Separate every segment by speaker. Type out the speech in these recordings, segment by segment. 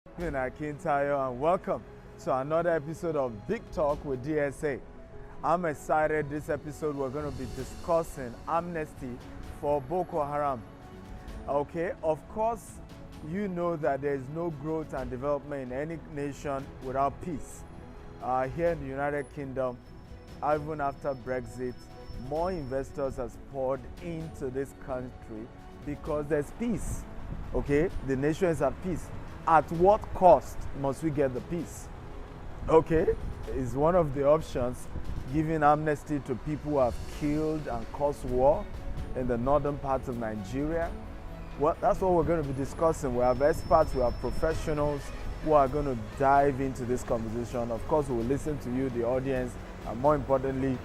Speaker 1: Stephen Akintayo, and welcome to another episode of Big Talk with DSA. I'm excited. This episode we're going to be discussing amnesty for Boko Haram. Okay, of course, you know that there is no growth and development in any nation without peace. Here in the United Kingdom, even after Brexit, more investors have poured into this country because there's peace. Okay, the nation is at peace. At what cost must we get the peace? Okay, is one of the options giving amnesty to people who have killed and caused war in the northern parts of Nigeria. Well, that's what we're going to be discussing. We have experts, we have professionals who are going to dive into this conversation. Of course, we will listen to you, the audience, and more importantly,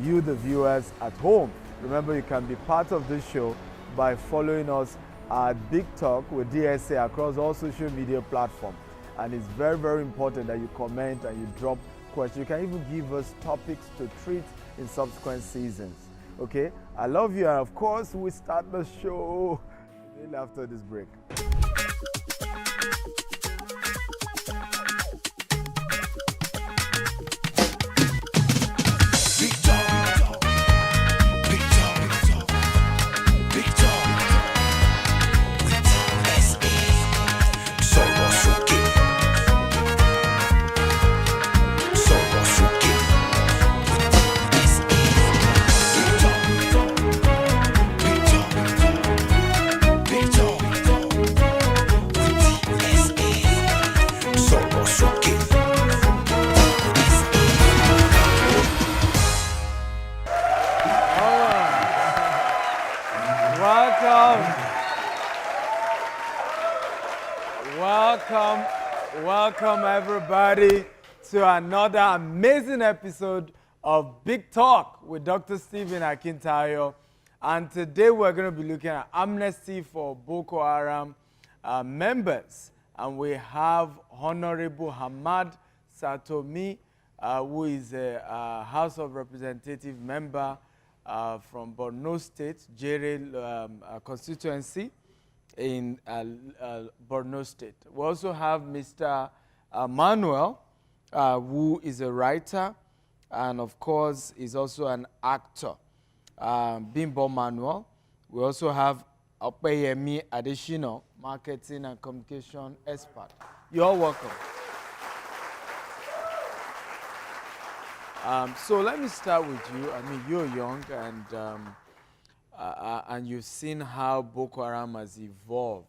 Speaker 1: you, the viewers at home. Remember, you can be part of this show by following us at Big Talk with DSA across all social media platforms. And it's very, very important that you comment and you drop questions. You can even give us topics to treat in subsequent seasons. Okay? I love you, and of course, we start the show after this break. Welcome everybody to another amazing episode of Big Talk with Dr. Stephen Akintayo. And today we're going to be looking at amnesty for Boko Haram members. And we have Honorable Hamad Satomi, who is a House of Representative member from Borno State, Jere constituency in Borno State. We also have Mr. Manuel, who is a writer and of course is also an actor. Bimbo Manuel. We also have Opeyemi Adeshino, marketing and communication expert. You're all welcome. So let me start with you. I mean, you're young and you've seen how Boko Haram has evolved.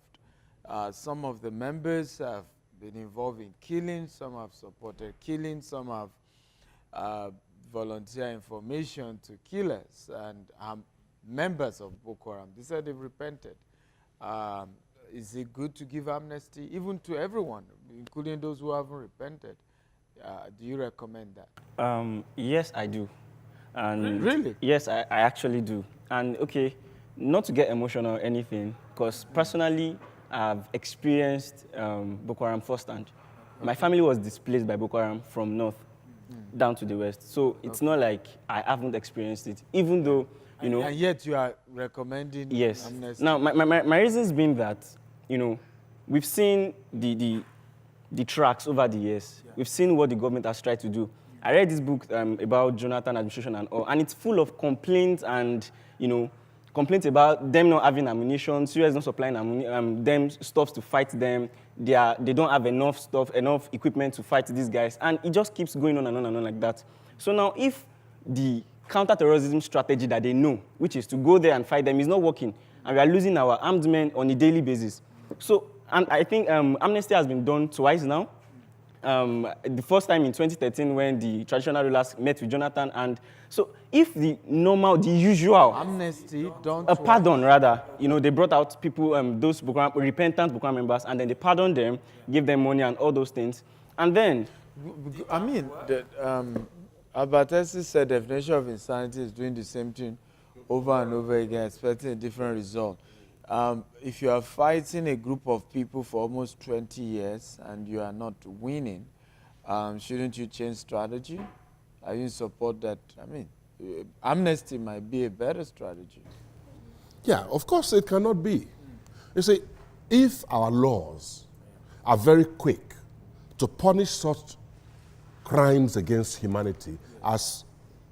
Speaker 1: Some of the members have been involved in killing, some have supported killing, some have volunteered information to killers and members of Boko Haram. They said they've repented. Is it good to give amnesty, even to everyone, including those who haven't repented? Do you recommend that?
Speaker 2: Yes, I do. And
Speaker 1: really?
Speaker 2: Yes, I actually do. And okay, not to get emotional or anything, because personally, I've experienced Boko Haram firsthand. Okay. My family was displaced by Boko Haram from north down to the west. So it's not like I haven't experienced it, even though, you know.
Speaker 1: And yet you are recommending amnesty.
Speaker 2: Now, my reasons being that, you know, we've seen the tracks over the years. Yeah. We've seen what the government has tried to do. I read this book about Jonathan administration and all, and it's full of complaints and, you know, complaints about them not having ammunition, Syria not supplying them stuff to fight them. They don't have enough stuff, enough equipment to fight these guys, and it just keeps going on and on and on like that. So now, if the counter-terrorism strategy that they know, which is to go there and fight them, is not working, and we are losing our armed men on a daily basis. So, and I think amnesty has been done twice now. The first time in 2013 when the traditional rulers met with Jonathan, and so if the usual
Speaker 1: amnesty,
Speaker 2: pardon rather, you know, they brought out people, those repentant Boko Haram members, and then they pardoned them, gave them money and all those things, and then
Speaker 1: I mean, Albertesi said definition of insanity is doing the same thing over and over again, expecting a different result. If you are fighting a group of people for almost 20 years and you are not winning, shouldn't you change strategy? Are you in support that? I mean, amnesty might be a better strategy.
Speaker 3: Yeah, of course it cannot be. You see, if our laws are very quick to punish such crimes against humanity as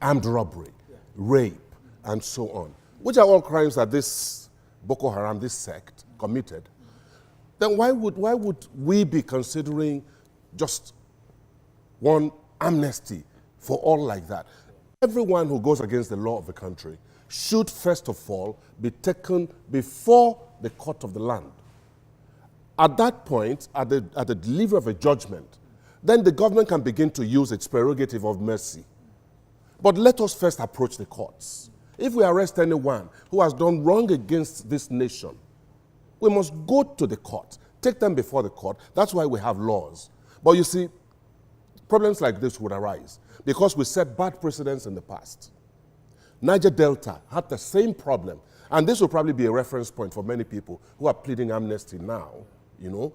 Speaker 3: armed robbery, rape, and so on, which are all crimes that this Boko Haram, this sect, committed, then why would we be considering just one amnesty for all like that? Everyone who goes against the law of the country should first of all be taken before the court of the land. At that point, at the delivery of a judgment, then the government can begin to use its prerogative of mercy. But let us first approach the courts. If we arrest anyone who has done wrong against this nation, we must go to the court, take them before the court. That's why we have laws. But you see, problems like this would arise because we set bad precedents in the past. Niger Delta had the same problem, and this will probably be a reference point for many people who are pleading amnesty now, you know.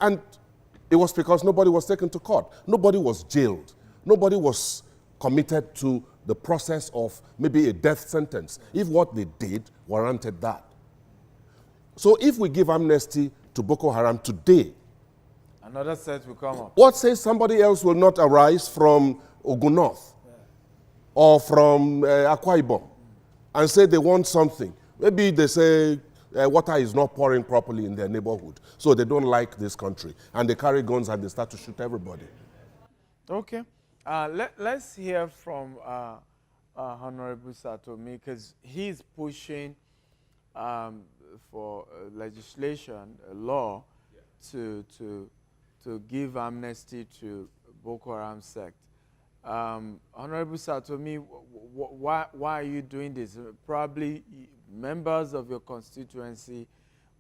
Speaker 3: And it was because nobody was taken to court. Nobody was jailed. Nobody was committed to the process of maybe a death sentence, if what they did warranted that. So if we give amnesty to Boko Haram today,
Speaker 1: another set will come up.
Speaker 3: What says somebody else will not arise from Ogun North or from Akwa Ibom and say they want something? Maybe they say water is not pouring properly in their neighborhood, so they don't like this country, and they carry guns and they start to shoot everybody.
Speaker 1: Okay. Let's hear from Honorable Satomi, because he's pushing for legislation, a law, to give amnesty to Boko Haram sect. Honorable Satomi, why are you doing this? Probably members of your constituency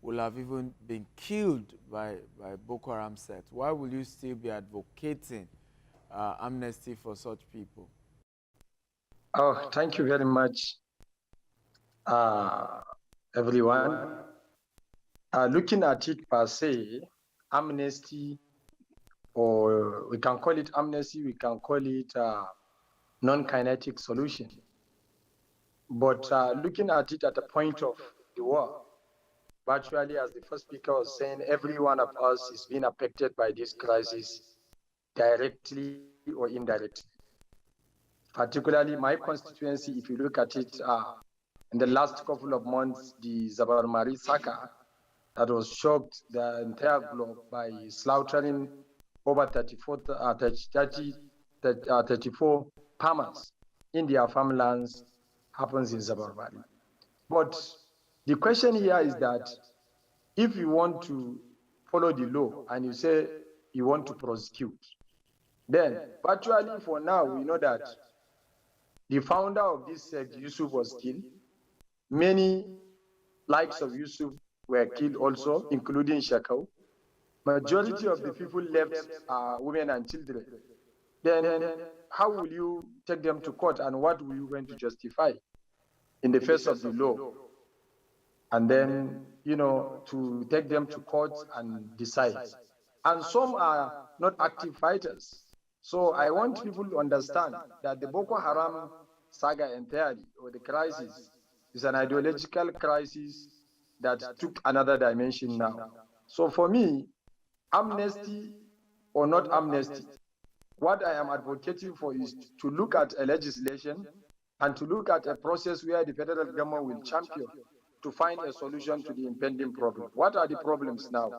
Speaker 1: will have even been killed by Boko Haram sect. Why will you still be advocating amnesty for such people?
Speaker 4: Oh, thank you very much, everyone. Looking at it per se, amnesty, or we can call it amnesty, we can call it non-kinetic solution. But looking at it at the point of the war, virtually, as the first speaker was saying, every one of us is being affected by this crisis directly or indirectly. Particularly my constituency, if you look at it, in the last couple of months, the Zabarmari Saka that was shocked the entire globe by slaughtering over 34 farmers in their farmlands happens in Zabarmari. But the question here is that if you want to follow the law and you say you want to prosecute, then virtually for now, we know that the founder of this sect, Yusuf, was killed. Many likes of Yusuf were killed also, including Shakau. Majority of the people left are women and children. Then how will you take them to court, and what will you going to justify in the face of the law? And then, you know, to take them to court and decide. And some are not active fighters. So I want people to understand that the Boko Haram saga entirely, or the crisis, is an ideological crisis that took another dimension now. So for me, amnesty or not amnesty, what I am advocating for is to look at a legislation and to look at a process where the federal government will champion to find a solution to the impending problem. What are the problems now?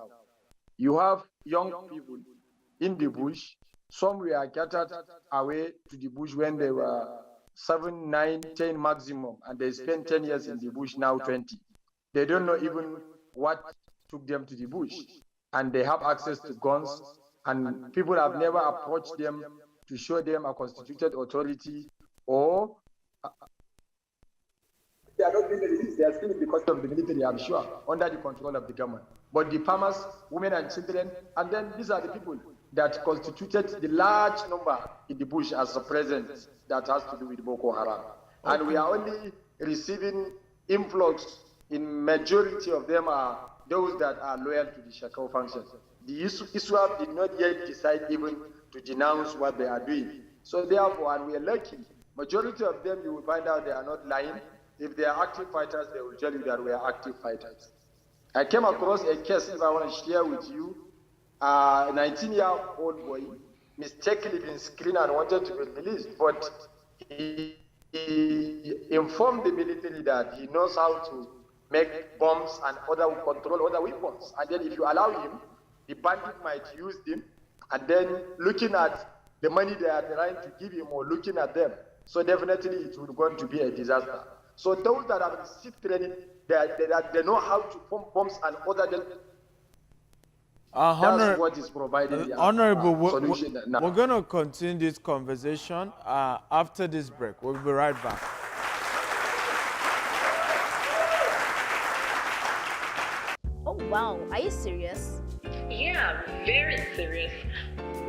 Speaker 4: You have young people in the bush. Some were scattered away to the bush when they were 7, 9, 10 maximum, and they spent 10 years in the bush, now 20. They don't know even what took them to the bush, and they have access to guns, and people have never approached them to show them a constituted authority, or they are not being released. They are still because of the military, I'm sure, under the control of the government. But the farmers, women and children, and then these are the people that constituted the large number in the bush as a present that has to do with Boko Haram. Okay. And we are only receiving influx. In majority of them are those that are loyal to the Shakau function. The ISWAP did not yet decide even to denounce what they are doing. So therefore, and we are lucky, majority of them you will find out they are not lying. If they are active fighters, they will tell you that we are active fighters. I came across a case, if I want to share with you, a 19-year-old boy mistakenly been screened and wanted to be released, but he informed the military that he knows how to make bombs and control other weapons. And then if you allow him, the bandit might use them, and then looking at the money they are trying to give him or looking at them, so definitely it will going to be a disaster. So those that have received training, they know how to form bombs and other. That's what is providing the
Speaker 1: Honorable,
Speaker 4: solution now.
Speaker 1: we're going to continue this conversation after this break. We'll be right back.
Speaker 5: Oh wow, are you serious?
Speaker 6: Yeah, I'm very serious.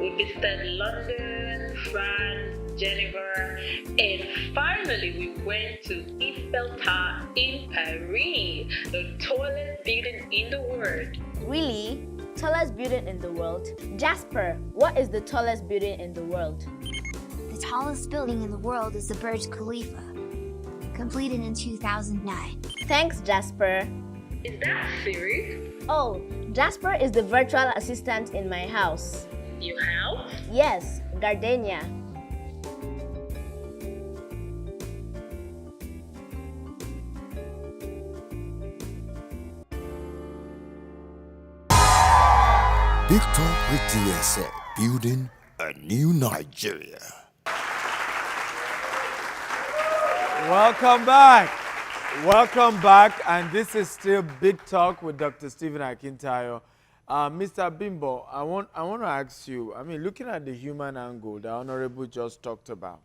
Speaker 6: We visited London, France, Geneva, and finally we went to Eiffel Tower in Paris, the tallest building in the world.
Speaker 5: Really? Tallest building in the world? Jasper, what is the tallest building in the world?
Speaker 7: The tallest building in the world is the Burj Khalifa, completed in 2009.
Speaker 5: Thanks, Jasper.
Speaker 6: Is that serious?
Speaker 5: Oh, Jasper is the virtual assistant in my house.
Speaker 6: You have?
Speaker 5: Yes, Gardenia.
Speaker 8: Big Talk with DSA, building a new Nigeria.
Speaker 1: Welcome back. Welcome back. And this is still Big Talk with Dr. Stephen Akintayo. Mr. Bimbo, I want to ask you, I mean, looking at the human angle the Honorable just talked about,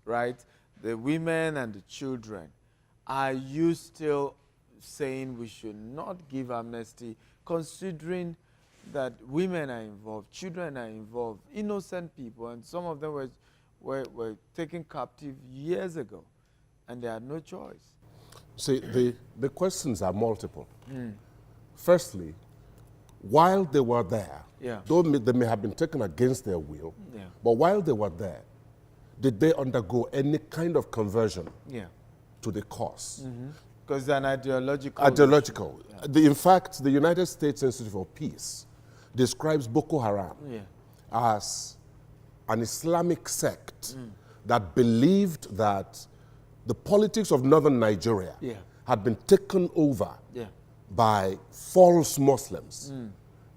Speaker 1: right? The women and the children, are you still saying we should not give amnesty, considering that women are involved, children are involved, innocent people, and some of them were taken captive years ago, and they had no choice?
Speaker 3: See, the questions are multiple. Firstly, while they were there, though they may have been taken against their will, but while they were there, did they undergo any kind of conversion to the cause?
Speaker 1: Because they're an ideological.
Speaker 3: Ideological. In fact, the United States Institute for Peace describes Boko Haram as an Islamic sect that believed that the politics of northern Nigeria had been taken over by false Muslims,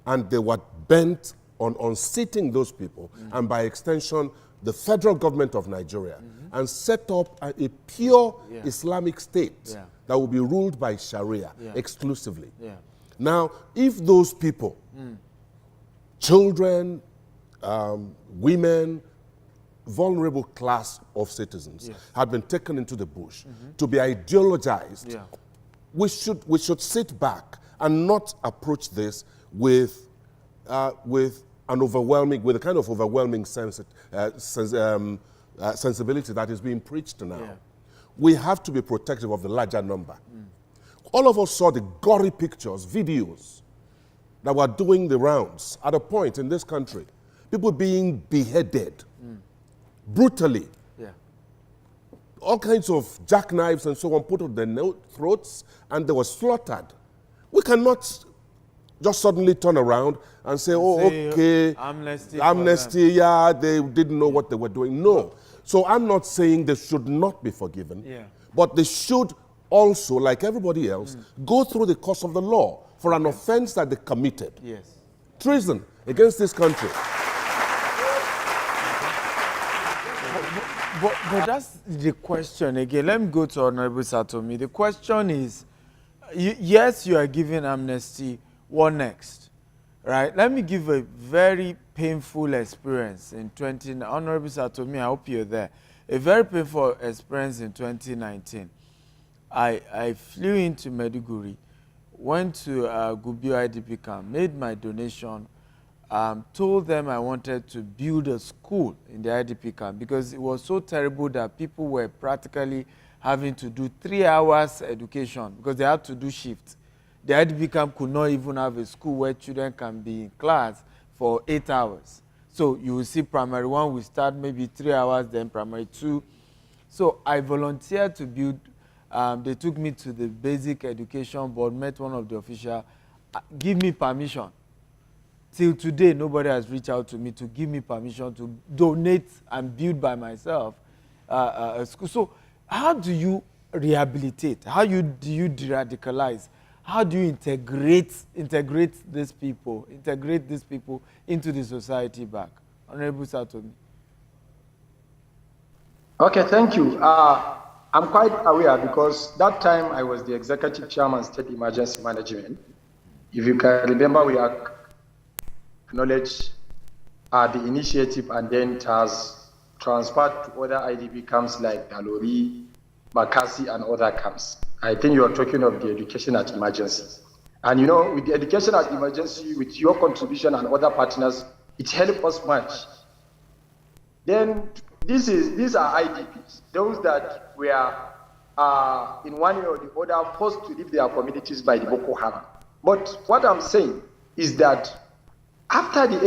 Speaker 3: and they were bent on unseating those people, and by extension, the federal government of Nigeria, and set up a pure Islamic state that will be ruled by Sharia exclusively. Now, if those people, children, women, vulnerable class of citizens had been taken into the bush to be ideologized, we should sit back and not approach this with a kind of overwhelming sensibility that is being preached now. We have to be protective of the larger number. All of us saw the gory pictures, videos that were doing the rounds at a point in this country. People being beheaded brutally. All kinds of jackknives and so on put on their throats, and they were slaughtered. We cannot just suddenly turn around and say, oh, okay, amnesty, yeah, they didn't know what they were doing. No. So I'm not saying they should not be forgiven, but they should also, like everybody else, go through the course of the law for an offense that they committed. Treason against this country.
Speaker 1: But that's the question again. Let me go to Honorable Satomi. The question is, yes, you are giving amnesty. What next? Right? Let me give a very painful experience in Honorable Satomi, I hope you're there. A very painful experience in 2019. I flew into Maiduguri, went to Gubio IDP camp, made my donation, told them I wanted to build a school in the IDP camp because it was so terrible that people were practically having to do 3 hours education because they had to do shifts. The IDP camp could not even have a school where children can be in class for 8 hours. So you will see primary 1 will start maybe 3 hours, then primary 2. So I volunteered to build. They took me to the basic education board, met one of the officials. give me permission. Till today, nobody has reached out to me to give me permission to donate and build by myself a school. So how do you rehabilitate? How do you de-radicalize? How do you integrate these people into the society back? Honorable Satomi.
Speaker 4: Okay, thank you. I'm quite aware because that time I was the executive chairman, State Emergency Management. If you can remember, we acknowledged the initiative, and then it has transferred to other IDP camps like Dalori, Makasi, and other camps. I think you are talking of the education at emergency. And you know, with the education at emergency, with your contribution and other partners, it helped us much. Then these are IDPs, those that were in one way or the other forced to leave their communities by the Boko Haram. But what I'm saying is that after the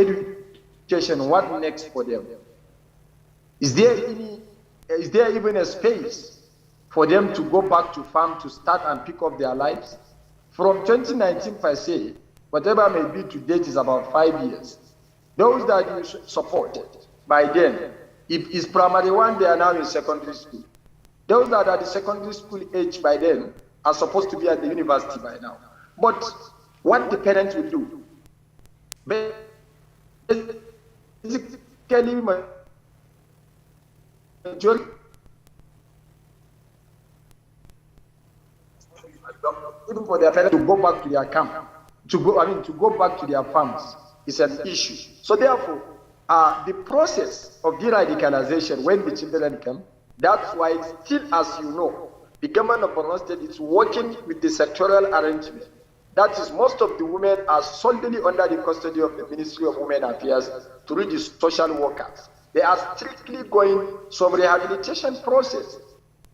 Speaker 4: education, what next for them? Is there even a space for them to go back to farm to start and pick up their lives? From 2019 per se, whatever may be to date is about 5 years. Those that you supported by then, if it's primary one, they are now in secondary school. Those that are the secondary school age by then are supposed to be at the university by now. But what the parents will do, basically, majority even for their parents to go back to their camp, to go back to their farms is an issue. So therefore, the process of de-radicalization when the children come, that's why still, as you know, the government of Borno State is working with the sectoral arrangement. That is, most of the women are solely under the custody of the Ministry of Women Affairs through the social workers. They are strictly going some rehabilitation process,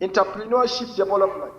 Speaker 4: entrepreneurship development,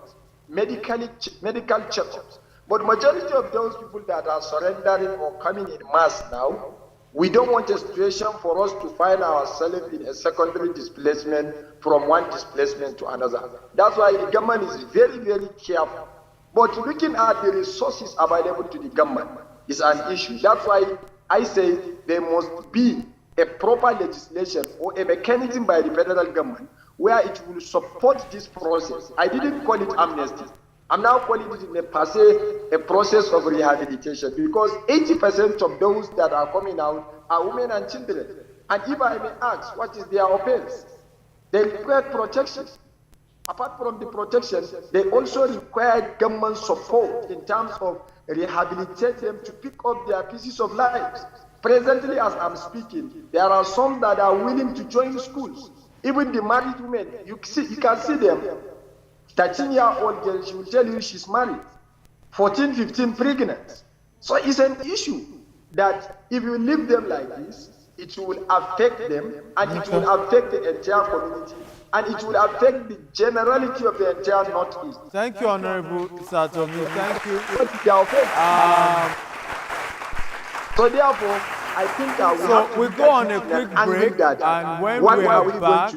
Speaker 4: medical checkups. But majority of those people that are surrendering or coming in mass now, we don't want a situation for us to find ourselves in a secondary displacement from one displacement to another. That's why the government is very, very careful. But looking at the resources available to the government is an issue. That's why I say there must be a proper legislation or a mechanism by the federal government where it will support this process. I didn't call it amnesty. I'm now calling it in a process of rehabilitation, because 80% of those that are coming out are women and children. And if I may ask, what is their offense? They require protection. Apart from the protection, they also require government support in terms of rehabilitate them to pick up their pieces of lives. Presently, as I'm speaking, there are some that are willing to join schools. Even the married women, you can see them. 13-year-old girl, she will tell you she's married. 14, 15, pregnant. So it's an issue that if you leave them like this, it will affect them, and it will affect the entire community, and it will affect the generality of the entire Northeast.
Speaker 1: Thank you, Honorable Satomi. Thank you.
Speaker 4: So therefore, I think
Speaker 1: we'll go on a quick break, and when we are back,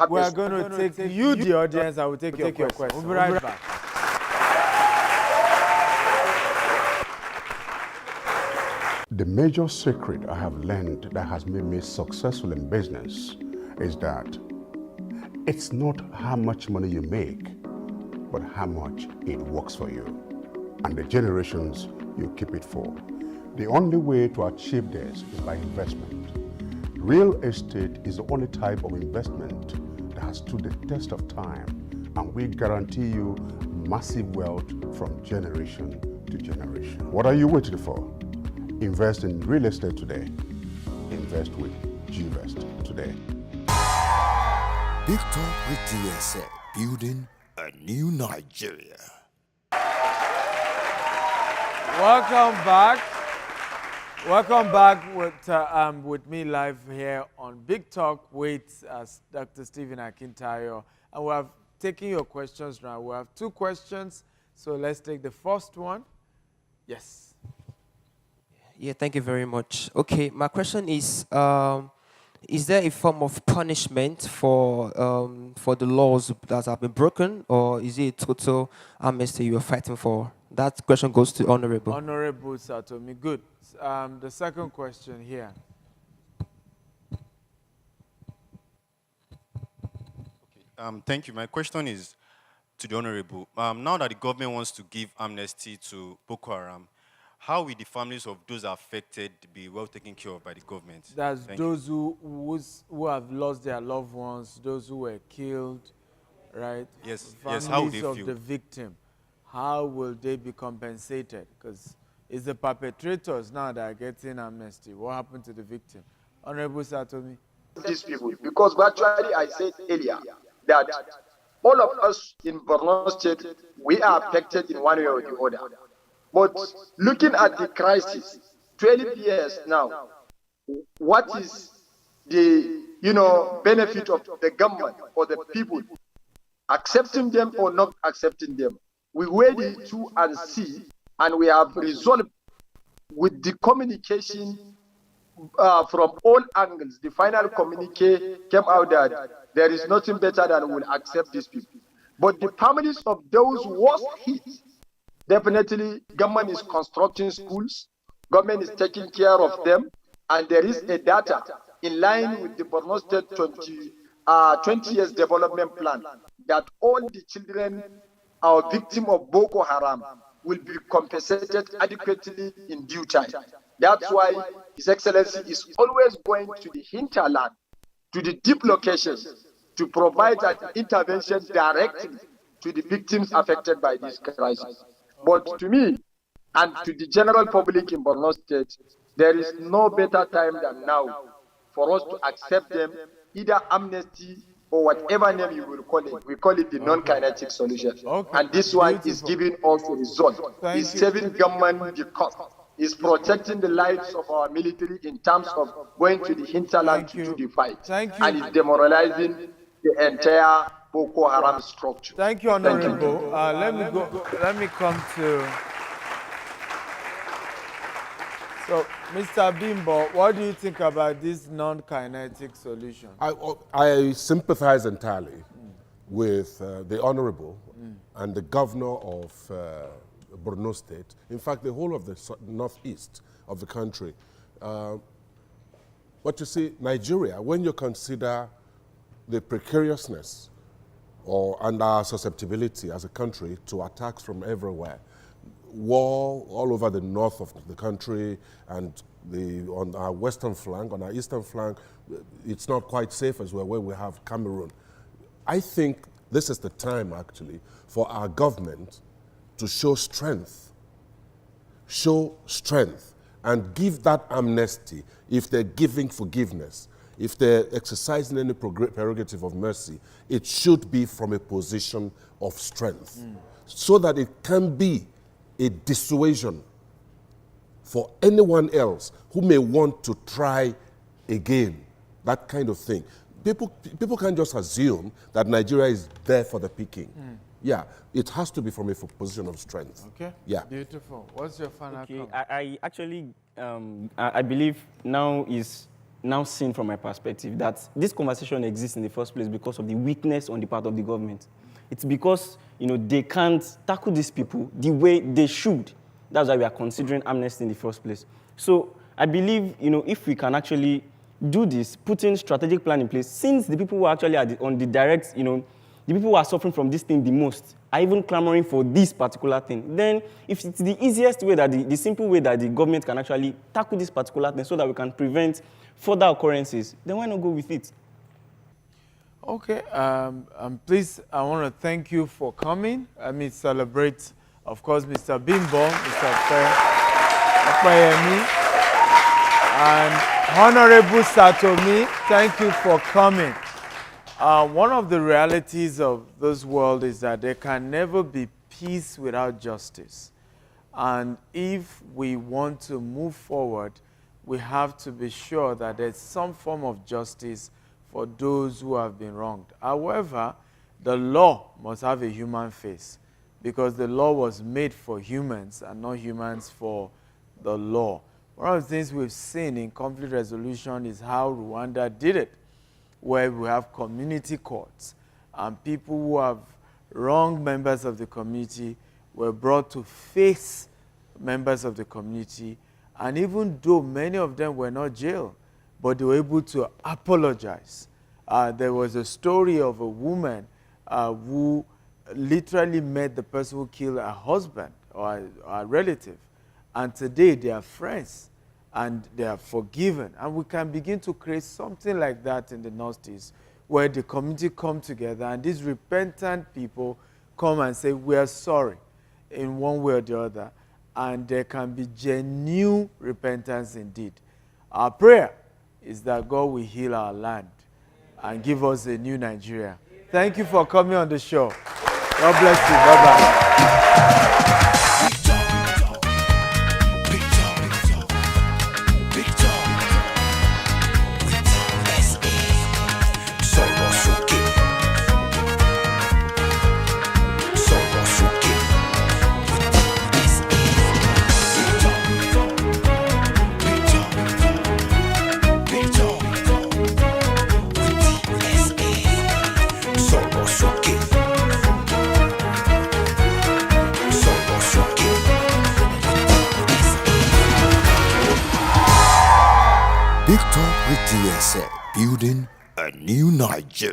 Speaker 1: we are going to take you, the audience, and we'll take your questions. We'll be right back.
Speaker 3: The major secret I have learned that has made me successful in business is that it's not how much money you make, but how much it works for you and the generations you keep it for. The only way to achieve this is by investment. Real estate is the only type of investment that has stood the test of time, and we guarantee you massive wealth from generation to generation. What are you waiting for? Invest in real estate today. Invest with GVest today.
Speaker 8: Big Talk with DSA, building a new Nigeria.
Speaker 1: Welcome back. Welcome back with me live here on Big Talk with Dr. Stephen Akintayo. And we have taken your questions now. We have 2 questions, so let's take the first one. Yes.
Speaker 9: Yeah, thank you very much. Okay, my question is there a form of punishment for the laws that have been broken, or is it a total amnesty you are fighting for? That question goes to Honorable.
Speaker 1: Honorable Satomi, good. The second question here.
Speaker 10: Thank you. My question is to the Honorable. Now that the government wants to give amnesty to Boko Haram, how will the families of those affected be well taken care of by the government?
Speaker 1: That's
Speaker 10: Thank
Speaker 1: those who have lost their loved ones, those who were killed, right?
Speaker 10: Yes,
Speaker 1: Families
Speaker 10: yes, how would they
Speaker 1: of
Speaker 10: feel?
Speaker 1: the victim, how will they be compensated? Because it's the perpetrators now that are getting amnesty. What happened to the victim? Honorable Satomi.
Speaker 4: These people, because virtually I said earlier that all of us in Borno State, we are affected in one way or the other. But looking at the crisis, 12 years now, what is the benefit of the government or the people accepting them or not accepting them? We weigh the two and see, and we have resolved with the communication from all angles. The final communique came out that there is nothing better than we'll accept these people. But the families of those worst hit, definitely government is constructing schools, government is taking care of them, and there is a data in line with the Borno State 20 years development plan that all the children are victims of Boko Haram will be compensated adequately in due time. That's why His Excellency is always going to the hinterland, to the deep locations, to provide an intervention directly to the victims affected by this crisis. But to me, and to the general public in Borno State, there is no better time than now for us to accept them, either amnesty or whatever name you will call it. We call it the non-kinetic solution. And this one is giving us a result. It's saving government the cost. It's protecting the lives of our military in terms of going to the hinterland to do the fight. And it's demoralizing the entire Boko Haram structure.
Speaker 1: Thank you, Honorable. Let me come to. So, Mr. Bimbo, what do you think about this non-kinetic solution?
Speaker 3: I sympathize entirely with the Honorable and the Governor of Borno State, in fact, the whole of the northeast of the country. But you see, Nigeria, when you consider the precariousness and our susceptibility as a country to attacks from everywhere, war all over the north of the country and on our western flank, on our eastern flank, it's not quite safe as well where we have Cameroon. I think this is the time actually for our government to show strength and give that amnesty if they're giving forgiveness. If they're exercising any prerogative of mercy, it should be from a position of strength so that it can be a dissuasion for anyone else who may want to try again, that kind of thing. People can't just assume that Nigeria is there for the picking. Yeah, it has to be from a position of strength.
Speaker 1: Okay,
Speaker 3: yeah.
Speaker 1: Beautiful. What's your final comment?
Speaker 2: I actually, I believe now is seen from my perspective that this conversation exists in the first place because of the weakness on the part of the government. It's because, they can't tackle these people the way they should. That's why we are considering amnesty in the first place. So I believe, if we can actually do this, putting strategic plan in place, since the people who are actually on the direct, the people who are suffering from this thing the most are even clamoring for this particular thing, then if it's the easiest way, that the simple way that the government can actually tackle this particular thing so that we can prevent further occurrences, then why not go with it?
Speaker 1: Okay, please, I want to thank you for coming. I mean, celebrate, of course, Mr. Bimbo, Mr. Opayemi, and Honorable Satomi, thank you for coming. One of the realities of this world is that there can never be peace without justice. And if we want to move forward, we have to be sure that there's some form of justice for those who have been wronged. However, the law must have a human face because the law was made for humans and not humans for the law. One of the things we've seen in conflict resolution is how Rwanda did it, where we have community courts and people who have wronged members of the community were brought to face members of the community. And even though many of them were not jailed, but they were able to apologize. There was a story of a woman who literally met the person who killed her husband or a relative. And today they are friends and they are forgiven. And we can begin to create something like that in the Northeast, where the community come together and these repentant people come and say, we are sorry in one way or the other. And there can be genuine repentance indeed. Our prayer is that God will heal our land and give us a new Nigeria. Thank you for coming on the show. God bless you. Bye-bye.
Speaker 8: Big Talk with DSA, building a new Nigeria.